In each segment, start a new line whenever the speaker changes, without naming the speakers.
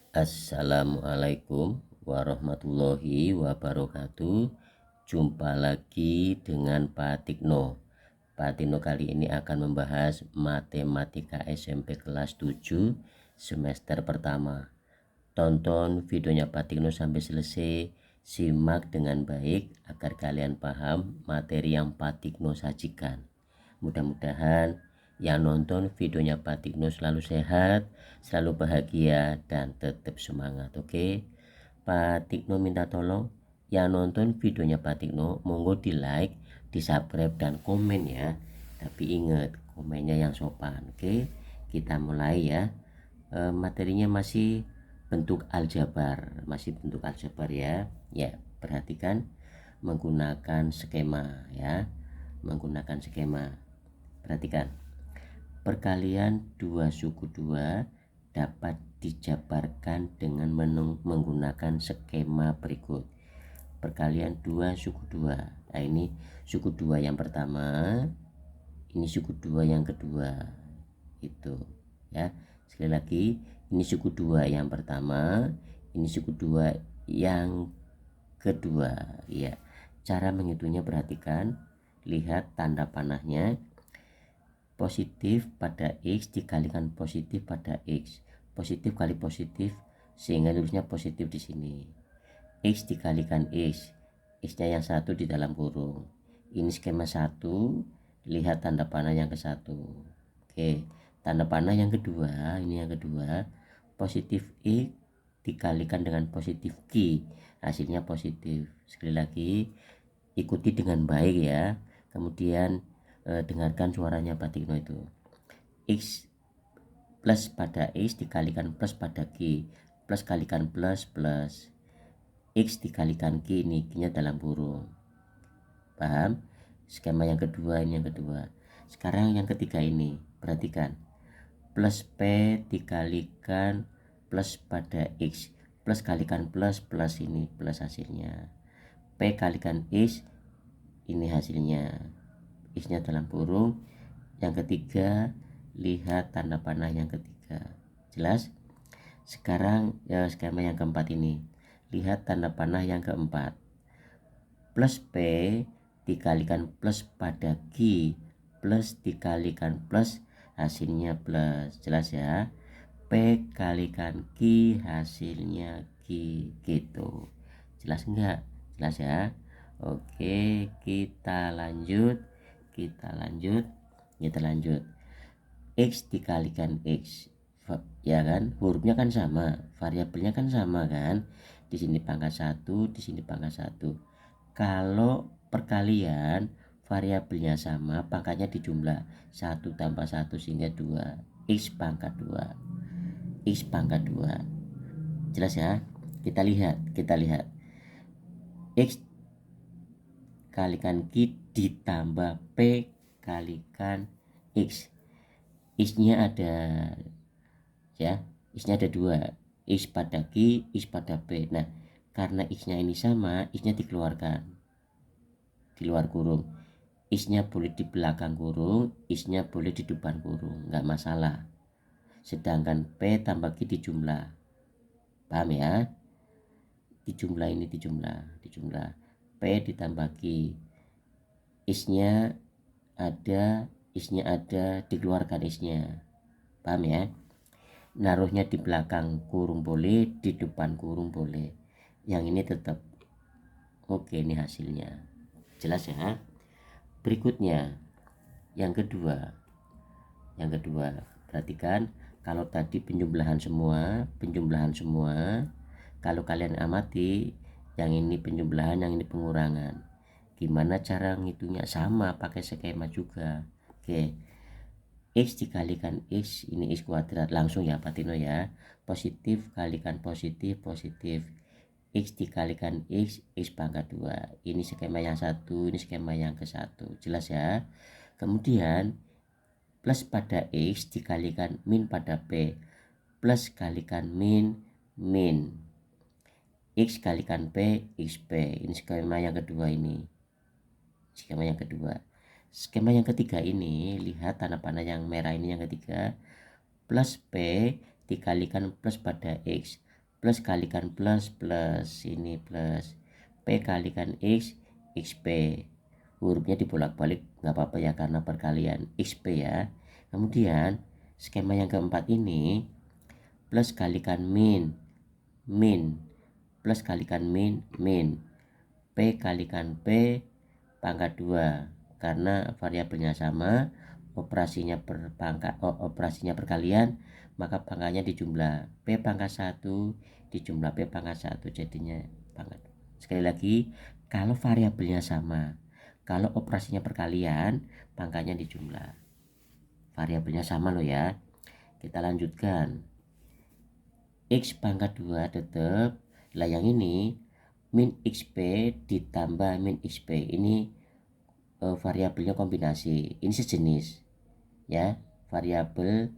Assalamualaikum warahmatullahi wabarakatuh. Jumpa lagi dengan Pak Tikno. Pak Tikno kali ini akan membahas matematika SMP kelas 7 semester pertama. Tonton videonya Pak Tikno sampai selesai. Simak dengan baik agar kalian paham materi yang Pak Tikno sajikan. Mudah-mudahan yang nonton videonya Pak Tikno selalu sehat, selalu bahagia, dan tetap semangat. Oke, Pak Tikno minta tolong yang nonton videonya Pak Tikno monggo di like, di subscribe, dan komen ya. Tapi ingat komennya yang sopan. Oke, kita mulai ya. Materinya masih bentuk aljabar, ya. Ya, perhatikan menggunakan skema ya. Perhatikan, perkalian 2 suku 2 dapat dijabarkan dengan menggunakan skema berikut. Perkalian 2 suku 2. Nah, ini suku 2 yang pertama, ini suku 2 yang kedua. Itu ya. Sekali lagi, ini suku 2 yang pertama, ini suku 2 yang kedua ya. Cara menghitungnya perhatikan, lihat tanda panahnya. Positif pada X dikalikan positif pada X, positif kali positif sehingga tulisnya positif di sini. X dikalikan X, X-nya yang satu di dalam kurung. Ini skema 1, lihat tanda panah yang ke satu. Oke, tanda panah yang kedua, ini yang kedua, positif X dikalikan dengan positif Q, hasilnya positif. Sekali lagi, ikuti dengan baik ya. Kemudian dengarkan suaranya Pak Tikno itu. X plus pada X dikalikan plus pada Q, plus kalikan plus plus, X dikalikan Q, ini Q-nya dalam kurung. Paham? Skema yang kedua, ini yang kedua. Sekarang yang ketiga ini, perhatikan, plus P dikalikan plus pada X, plus kalikan plus plus, ini plus hasilnya. P kalikan X, ini hasilnya, X-nya dalam kurung. Yang ketiga, lihat tanda panah yang ketiga. Jelas? Sekarang ya, skema yang keempat ini, lihat tanda panah yang keempat. Plus P dikalikan plus pada Q, plus dikalikan plus, hasilnya plus. Jelas ya? P kalikan Q, hasilnya Q, gitu. Jelas enggak? Jelas ya? Oke, kita lanjut. X dikalikan X, ya kan, hurufnya kan sama, variabelnya kan sama kan, di sini pangkat 1, di sini pangkat 1. Kalau perkalian variabelnya sama, pangkatnya dijumlah, 1 tambah 1 sehingga 2, X pangkat 2, X pangkat 2. Jelas ya? Kita lihat X kalikan Q ditambah P kalikan X. X-nya ada ya, X-nya ada 2, X pada Q, X pada P. Nah, karena X-nya ini sama, X-nya dikeluarkan di luar kurung. X-nya boleh di belakang kurung, X-nya boleh di depan kurung, nggak masalah. Sedangkan P tambah Q dijumlah. Paham ya? Dijumlah, ini dijumlah. P ditambah Q. X-nya ada, dikeluarkan X-nya. Paham ya? Naruhnya di belakang kurung boleh, di depan kurung boleh. Yang ini tetap oke, ini hasilnya. Jelas ya? Berikutnya yang kedua. Perhatikan, kalau tadi penjumlahan semua, kalau kalian amati, yang ini penjumlahan, yang ini pengurangan. Gimana cara ngitungnya? Sama, pakai skema juga. Oke, X dikalikan X, ini X kuadrat, langsung ya Pak Tino ya. Positif kalikan positif, X dikalikan X, X pangkat 2. Ini skema yang satu, ini skema yang ke satu. Jelas ya? Kemudian plus pada X dikalikan min pada P, plus kalikan min, X kalikan P, XP. Ini skema yang kedua ini. Skema yang ketiga ini, lihat tanda panah yang merah ini yang ketiga. Plus P dikalikan plus pada X, plus kalikan plus ini plus P kalikan X XP, hurufnya dibolak-balik nggak apa-apa ya karena perkalian XP ya. Kemudian skema yang keempat ini plus kalikan min plus kalikan min P kalikan P pangkat 2 karena variabelnya sama, operasinya perkalian, maka pangkatnya dijumlah P pangkat 1 dijumlah P pangkat 1 jadinya pangkat. Sekali lagi, kalau variabelnya sama, kalau operasinya perkalian, pangkatnya dijumlah. Variabelnya sama loh ya. Kita lanjutkan. X pangkat 2 tetap. Lah yang ini min XP ditambah min XP. Ini variabelnya kombinasi. Ini sejenis. Ya, variabel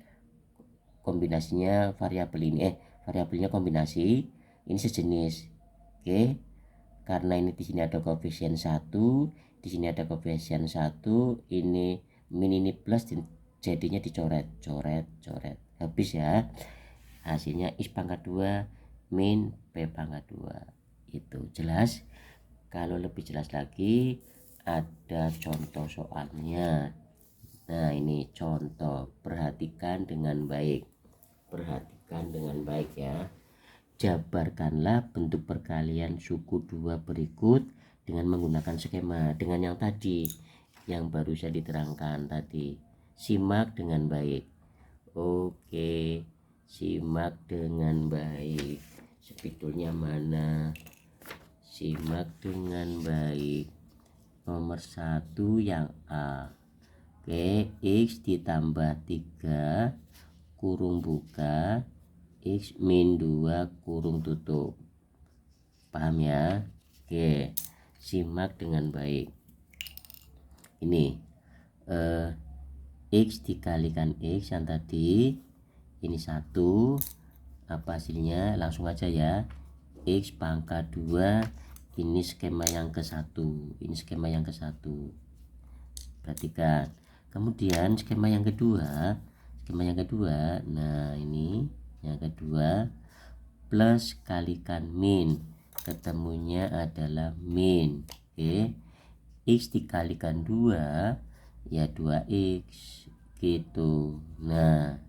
kombinasinya variabel ini variabelnya kombinasi. Ini sejenis. Oke. Karena ini di sini ada koefisien 1, di sini ada koefisien 1, ini min ini plus, jadinya dicoret, coret. Habis ya. Hasilnya X pangkat 2 min P pangkat 2. Itu jelas. Kalau lebih jelas lagi ada contoh soalnya. Nah, ini contoh, perhatikan dengan baik ya. Jabarkanlah bentuk perkalian suku 2 berikut dengan menggunakan skema dengan yang tadi yang baru saya diterangkan tadi. Simak dengan baik. Oke, simak dengan baik. Spidolnya mana? Simak dengan baik. Nomor 1 yang A. Oke, X ditambah 3 kurung buka X min 2 kurung tutup. Paham ya? Oke, simak dengan baik. Ini X dikalikan X yang tadi, ini 1, apa hasilnya? Langsung aja ya. X pangkat 2, ini skema yang ke-1, ini skema yang ke-1. Perhatikan. Kemudian skema yang kedua, nah ini yang kedua, plus kalikan min, ketemunya adalah min. Oke, X dikalikan 2 ya 2X gitu. Nah,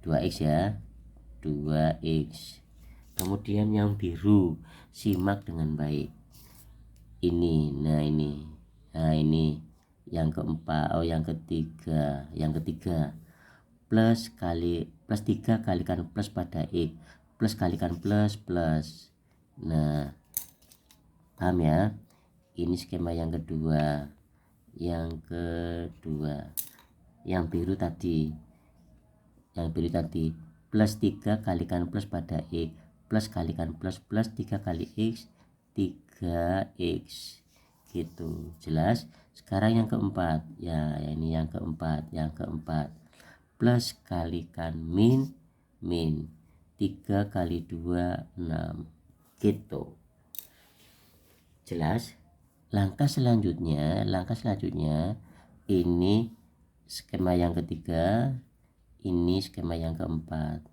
2X ya, 2X. Kemudian yang biru, simak dengan baik. Ini, nah ini yang keempat, yang ketiga plus 3 kalikan plus pada X, plus kalikan plus. Nah, paham ya? Ini skema yang kedua. Yang biru tadi plus 3 kalikan plus pada X, plus kalikan plus 3 kali X 3X gitu. Jelas? Sekarang yang keempat ya, ini yang keempat plus kalikan min 3 kali 2 6 gitu. Jelas? Langkah selanjutnya ini skema yang ketiga, ini skema yang keempat.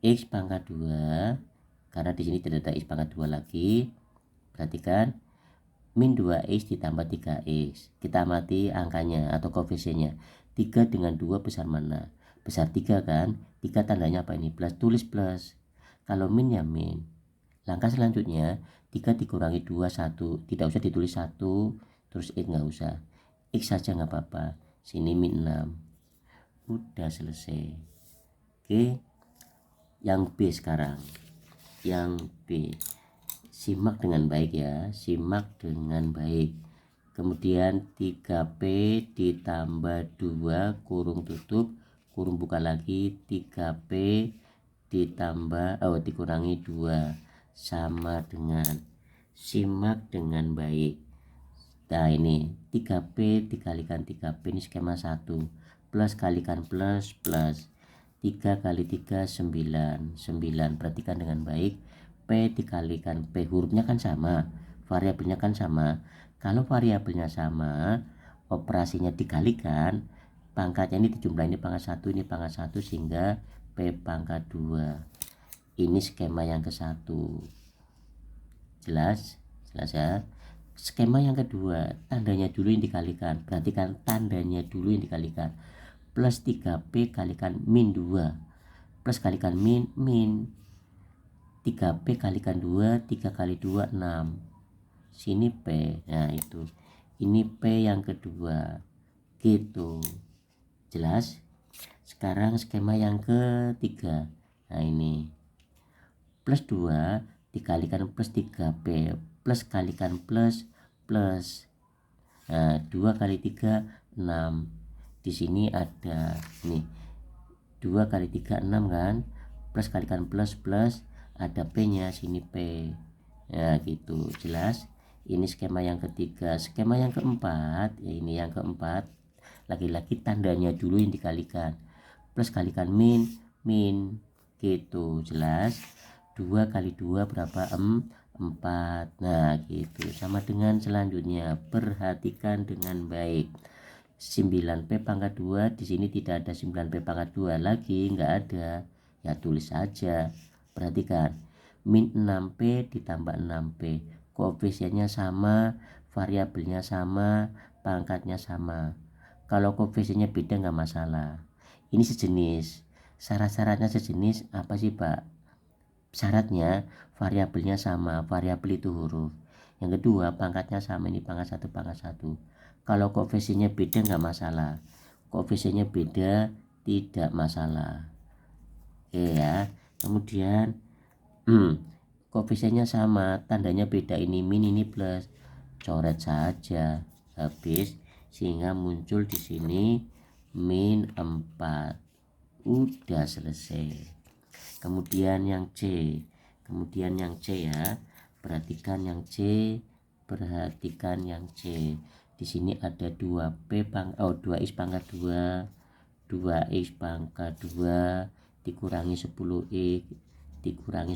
X pangkat 2, karena di sini tidak ada X pangkat 2 lagi. Perhatikan, min 2X ditambah 3X. Kita amati angkanya atau koefisiennya. 3 dengan 2 besar mana? Besar 3 kan? 3 tandanya apa ini? Plus, tulis plus. Kalau min ya min. Langkah selanjutnya 3 dikurangi 2 1. Tidak usah ditulis 1 terus X nggak usah. X saja nggak apa-apa. Sini min 6. Udah selesai. Oke. Yang B sekarang. Yang B. Simak dengan baik ya. Kemudian 3P ditambah 2 kurung tutup kurung buka lagi, 3P ditambah dikurangi 2 sama dengan, simak dengan baik. Nah, ini 3P dikalikan 3P, ini skema 1, plus kalikan plus 3 kali 3 9. Perhatikan dengan baik. P dikalikan P, hurufnya kan sama, variabelnya kan sama. Kalau variabelnya sama, operasinya dikalikan, pangkatnya ini dijumlah, ini pangkat 1, ini pangkat 1, sehingga P pangkat 2. Ini skema yang ke satu. Jelas ya. Skema yang kedua, tandanya dulu yang dikalikan. Perhatikan tandanya dulu yang dikalikan. Plus 3P kalikan min 2. Plus kalikan min 3P kalikan 2, 3 kali 2 6. Sini P. Nah itu. Ini P yang kedua. Gitu. Jelas? Sekarang skema yang ketiga. Nah ini. Plus 2 dikalikan plus 3P plus kalikan plus. Nah 2 kali 3 6. Di sini ada nih 2 kali 3 6 kan, plus kalikan plus ada P nya, sini P. Nah gitu. Jelas? Ini skema yang ketiga. Skema yang keempat ya, ini yang keempat, lagi-lagi tandanya dulu yang dikalikan. Plus kalikan min gitu. Jelas? 2 kali 2 berapa? 4. Nah gitu. Sama dengan selanjutnya, perhatikan dengan baik. 9P pangkat 2, di sini tidak ada 9P pangkat 2 lagi, enggak ada. Ya tulis saja. Perhatikan. Min 6P ditambah 6P. Koefisiennya sama, variabelnya sama, pangkatnya sama. Kalau koefisiennya beda enggak masalah. Ini sejenis. Syarat-syaratnya sejenis apa sih, Pak? Syaratnya variabelnya sama, variabel itu huruf. Yang kedua, pangkatnya sama, ini pangkat 1 pangkat 1. Kalau koefisiennya beda nggak masalah. Koefisiennya beda tidak masalah. Oke ya. Kemudian koefisiennya sama, tandanya beda, ini min ini plus. Coret saja. Habis, sehingga muncul di sini min 4. Udah selesai. Kemudian yang C ya, perhatikan yang C. Di sini ada 2x pangkat 2, 2x pangkat 2 dikurangi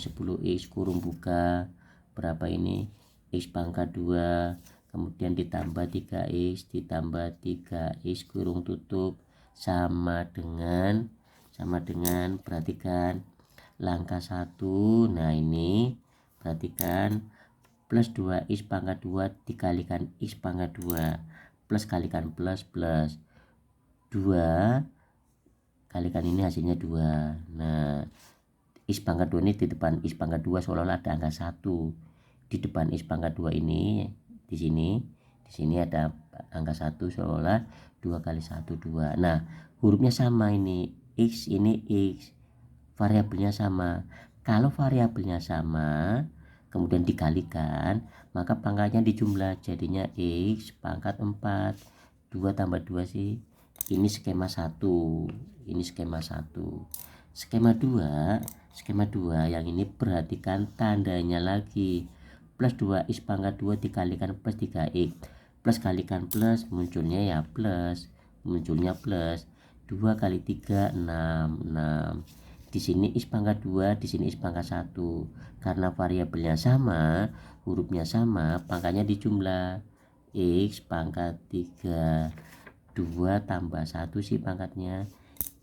10x kurung buka, berapa ini? X pangkat 2, kemudian ditambah 3x ditambah 3x kurung tutup, sama dengan perhatikan langkah 1. Nah ini perhatikan, plus 2x pangkat 2 dikalikan x pangkat 2 plus kalikan plus 2 kalikan ini hasilnya 2. Nah x pangkat 2 ini di depan x pangkat 2 seolah-olah ada angka 1 di depan x pangkat 2 ini. Di sini ada angka 1 seolah 2 kali 1 2. Nah hurufnya sama, ini x, ini x, variabelnya sama. Kalau variabelnya sama kemudian dikalikan, maka pangkatnya dijumlah, jadinya x pangkat 4. 2 tambah 2 sih. Ini skema 1. Skema 2 yang ini perhatikan tandanya lagi. Plus 2x pangkat 2 dikalikan plus 3x plus kalikan plus, munculnya plus. 2 kali 3 6. Di sini x pangkat 2, di sini x pangkat 1. Karena variabelnya sama, hurufnya sama, pangkatnya dijumlah. X pangkat 3. 2 tambah 1 sih pangkatnya.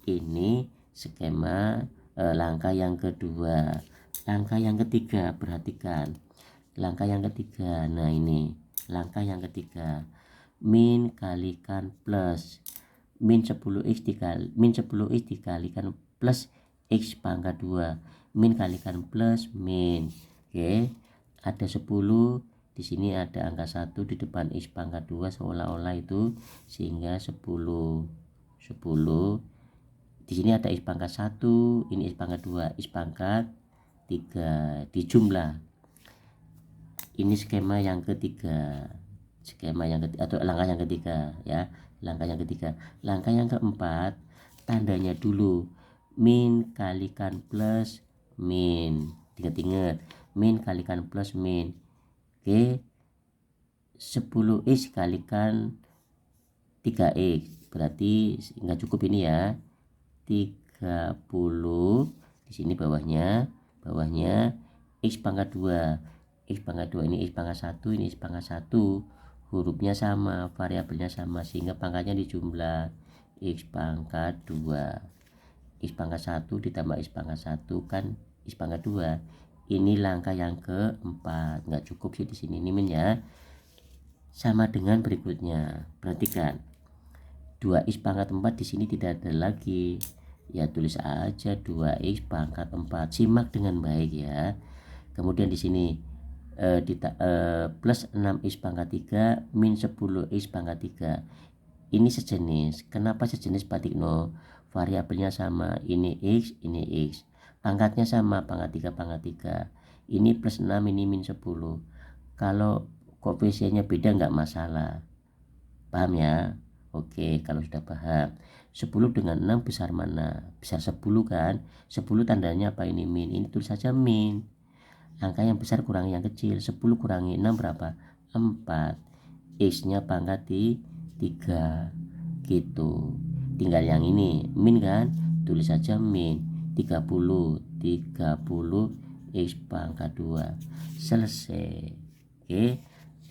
Ini skema langkah yang kedua. Langkah yang ketiga, perhatikan. Langkah yang ketiga. Nah ini langkah yang ketiga. Min kalikan plus. Min 10x dikalikan plus x pangkat 2. Min kalikan plus min. Oke, ada 10. Di sini ada angka 1 di depan x pangkat 2 seolah-olah itu, sehingga 10. Di sini ada x pangkat 1, ini x pangkat 2, x pangkat 3 dijumlah. Ini skema yang ketiga. Atau langkah yang ketiga ya. Langkah yang keempat, tandanya dulu min kalikan plus min. Ingat min kalikan plus min. Oke, 10x kalikan 3x berarti enggak cukup ini ya, 30. Di sini bawahnya x pangkat 2. Ini x pangkat 1, ini x pangkat 1. Hurufnya sama, variabelnya sama, sehingga pangkatnya dijumlah. X pangkat 2. X pangkat 1 ditambah X pangkat 1 kan X pangkat 2. Ini langkah yang keempat, nggak cukup sih di sini ini min ya. Sama dengan berikutnya, perhatikan 2x pangkat 4 di sini tidak ada lagi, ya tulis aja 2x pangkat 4, simak dengan baik ya. Kemudian di sini plus 6x pangkat 3 min 10x pangkat 3, ini sejenis. Kenapa sejenis Pak Tikno? Variabelnya sama, ini x, ini x, pangkatnya sama, pangkat 3 pangkat 3, ini plus 6, ini min 10. Kalau koefisiennya beda nggak masalah, paham ya? Oke, kalau sudah paham, 10 dengan 6 besar mana? Besar 10 kan? 10 tandanya apa ini min, ini tulis saja min. Angka yang besar kurangi yang kecil, 10 kurangi 6 berapa? 4. X nya pangkat 3 gitu. Tinggal yang ini min kan, tulis saja min 30 X pangkat 2, selesai. Oke,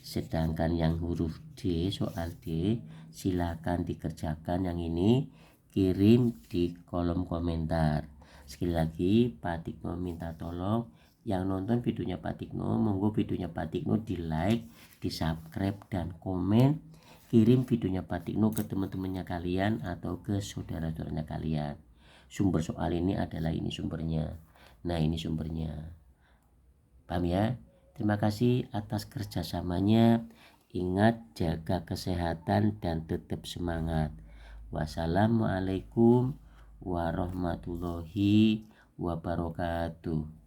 sedangkan yang huruf D, soal D, silakan dikerjakan yang ini, kirim di kolom komentar. Sekali lagi Pak Tikno minta tolong yang nonton videonya Pak Tikno, monggo videonya Pak Tikno di like, di subscribe dan komen. Kirim videonya Pak Tikno ke teman-temannya kalian atau ke saudara-saudaranya kalian. Sumber soal ini adalah ini sumbernya. Nah ini sumbernya, paham ya? Terima kasih atas kerjasamanya. Ingat jaga kesehatan dan tetap semangat. Wassalamualaikum warahmatullahi wabarakatuh.